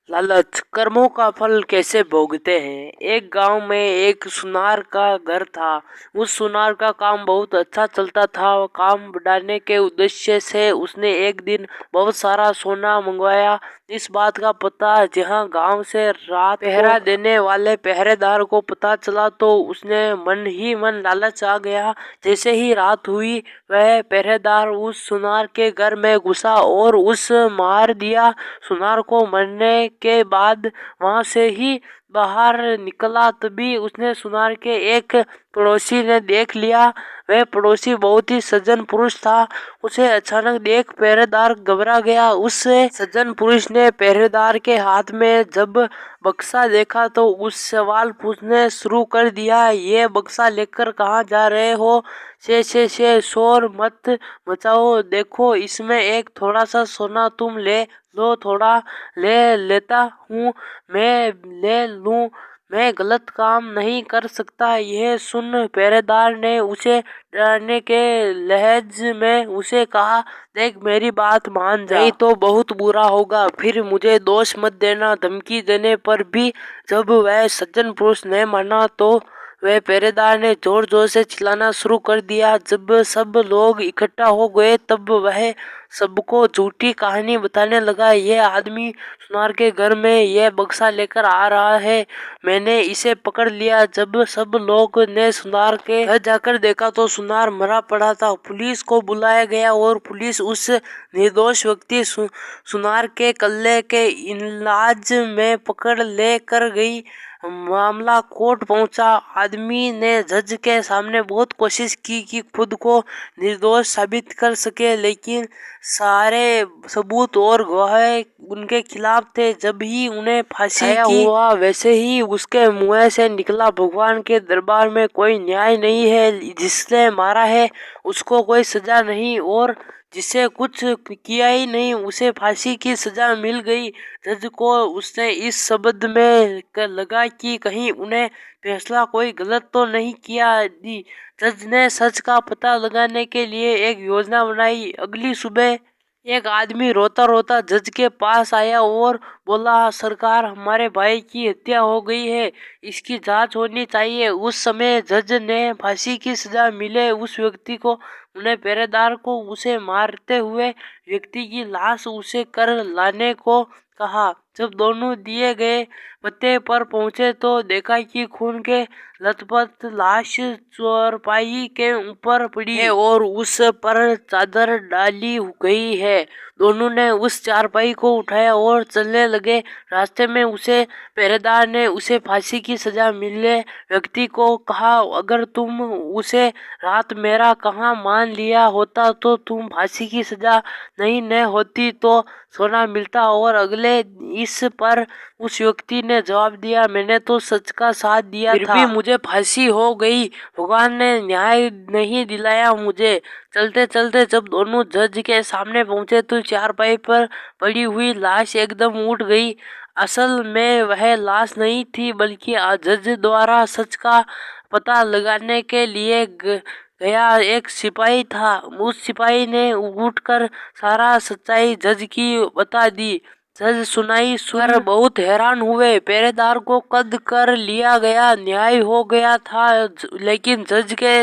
लालच कर्मों का फल कैसे भोगते हैं। एक गांव में एक सुनार का घर था। उस सुनार का काम बहुत अच्छा चलता था। काम बढ़ाने के उद्देश्य से उसने एक दिन बहुत सारा सोना मंगवाया। इस बात का पता जहां गांव से रात पहरा देने वाले पहरेदार को पता चला तो उसने मन ही मन लालच आ गया। जैसे ही रात हुई वह पहरेदार उस सुनार के घर में घुसा और उस मार दिया। सुनार को मरने के बाद वहां से ही बाहर निकला तभी उसने सुनार के एक पड़ोसी ने देख लिया। वह पड़ोसी बहुत ही सज्जन पुरुष था। उसे अचानक देख पहरेदार घबरा गया। उस सज्जन पुरुष ने पहरेदार के हाथ में जब बक्सा देखा तो उस सवाल पूछने शुरू कर दिया। ये बक्सा लेकर कहाँ जा रहे हो? शे शोर मत मचाओ। देखो इसमें एक थोड़ा सा सोना तुम ले लो। थोड़ा ले लेता हूँ, मैं ले लूँ, मैं गलत काम नहीं कर सकता। यह सुन पहरेदार ने उसे डराने के लहज में उसे कहा, देख मेरी बात मान जा, नहीं तो बहुत बुरा होगा। फिर मुझे दोष मत देना। धमकी देने पर भी जब वह सज्जन पुरुष ने माना तो वह पहरेदार ने जोर जोर से चिल्लाना शुरू कर दिया। जब सब लोग इकट्ठा हो गए तब वह सबको झूठी कहानी बताने लगा। यह आदमी सुनार के घर में यह बक्सा लेकर आ रहा है, मैंने इसे पकड़ लिया। जब सब लोग ने सुनार के घर जाकर देखा तो सुनार मरा पड़ा था। पुलिस को बुलाया गया और पुलिस उस निर्दोष व्यक्ति सुनार के कल्ले के इलाज में पकड़ ले कर गई। मामला कोर्ट पहुंचा। आदमी ने जज के सामने बहुत कोशिश की कि खुद को निर्दोष साबित कर सके, लेकिन सारे सबूत और गवाह उनके खिलाफ थे। जब ही उन्हें फांसी की हुआ वैसे ही उसके मुंह से निकला, भगवान के दरबार में कोई न्याय नहीं है। जिसने मारा है उसको कोई सजा नहीं और जिसे कुछ किया ही नहीं उसे फांसी की सजा मिल गई। जज को उसने इस शब्द में लगा कि कहीं उन्हें फैसला कोई गलत तो नहीं किया दी। जज ने सच का पता लगाने के लिए एक योजना बनाई। अगली सुबह एक आदमी रोता रोता जज के पास आया और बोला, सरकार हमारे भाई की हत्या हो गई है, इसकी जांच होनी चाहिए। उस समय जज ने फांसी की सजा मिले उस व्यक्ति को, उन्हें पहरेदार को उसे मारते हुए व्यक्ति की लाश उसे कर लाने को कहा। जब दोनों दिए गए पते पर पहुंचे तो देखा कि खून के लथपथ लाश चौपाई के ऊपर पड़ी है और उस पर चादर डाली गई है। दोनों ने उस चारपाई को उठाया और चलने लगे। रास्ते में उसे पहरेदार ने उसे फांसी की सजा मिलने व्यक्ति को कहा, अगर तुम उसे रात मेरा कहा मान लिया होता तो तुम फांसी की सजा नहीं न होती तो सोना मिलता। और अगले इस पर उस व्यक्ति ने जवाब दिया, मैंने तो सच का साथ दिया था, फिर भी मुझे फांसी हो गई। भगवान ने न्याय नहीं दिलाया मुझे। चलते चलते जब दोनों जज के सामने पहुंचे तो चारपाई पर पड़ी हुई लाश एकदम उठ गई। असल में वह लाश नहीं थी बल्कि जज द्वारा सच का पता लगाने के लिए गया एक सिपाही था। उस सिपाही ने उठकर सारा सच्चाई जज की बता दी। जज सुनाई सुन बहुत हैरान हुए। पहरेदार को कद कर लिया गया, न्याय हो गया था, लेकिन जज के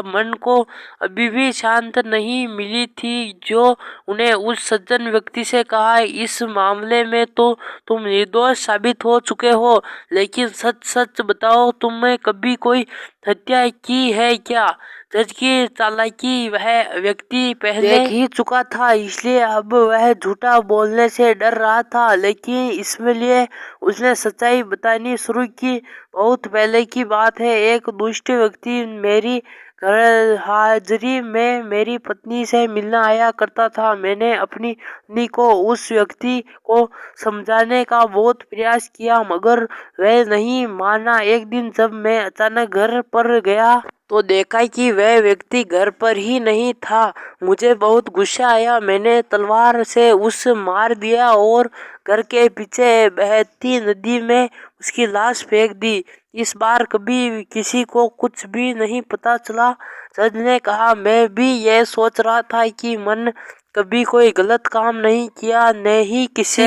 मन को अभी भी शांत नहीं मिली थी जो उन्हें उस सज्जन व्यक्ति से कहा, इस मामले में तो तुम निर्दोष साबित हो चुके हो, लेकिन सच सच बताओ तुमने कभी कोई हत्या की है क्या? जज की चालाकी वह व्यक्ति पहले देख ही चुका था, इसलिए अब वह झूठा बोलने से डर रहा था, लेकिन इसमें लिए उसने सच्चाई बतानी शुरू की। बहुत पहले की बात है, एक दुष्ट व्यक्ति मेरी घर हाजिरी में मेरी पत्नी से मिलना आया करता था। मैंने अपनी पत्नी को उस व्यक्ति को समझाने का बहुत प्रयास किया मगर वह नहीं माना। एक दिन जब मैं अचानक घर पर गया तो देखा कि वह व्यक्ति घर पर ही नहीं था। मुझे बहुत गुस्सा आया। मैंने तलवार से उसे मार दिया और घर के पीछे बहती नदी में उसकी लाश फेंक दी। इस बार कभी किसी को कुछ भी नहीं पता चला। जज ने कहा, मैं भी यह सोच रहा था कि मन कभी कोई गलत काम नहीं किया, न ही किसी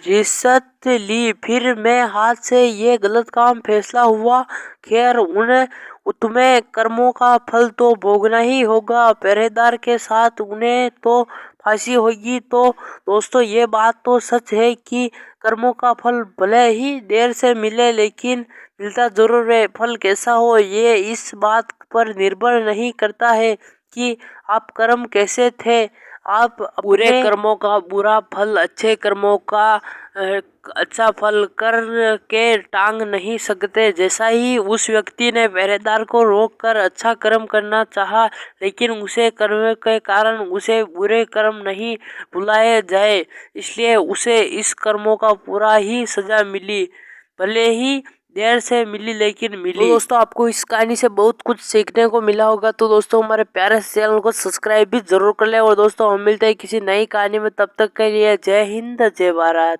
रिश्वत ली, फिर मैं हाथ से ये गलत काम फैसला हुआ। खैर तुम्हें कर्मों का फल तो भोगना ही होगा। पहरेदार के साथ उन्हें तो फांसी होगी। तो दोस्तों ये बात तो सच है कि कर्मों का फल भले ही देर से मिले लेकिन मिलता जरूर है। फल कैसा हो ये इस बात पर निर्भर नहीं करता है कि आप कर्म कैसे थे। आप बुरे कर्मों का बुरा फल, अच्छे कर्मों का अच्छा फल कर के टांग नहीं सकते। जैसा ही उस व्यक्ति ने पहरेदार को रोककर अच्छा कर्म करना चाहा, लेकिन उसे कर्म के कारण उसे बुरे कर्म नहीं भुलाए जाए, इसलिए उसे इस कर्मों का पूरा ही सजा मिली। भले ही देर से मिली लेकिन मिली। तो दोस्तों आपको इस कहानी से बहुत कुछ सीखने को मिला होगा। तो दोस्तों हमारे प्यारे चैनल को सब्सक्राइब भी जरूर कर ले। और दोस्तों हम मिलते हैं किसी नई कहानी में, तब तक के लिए जय हिंद जय भारत।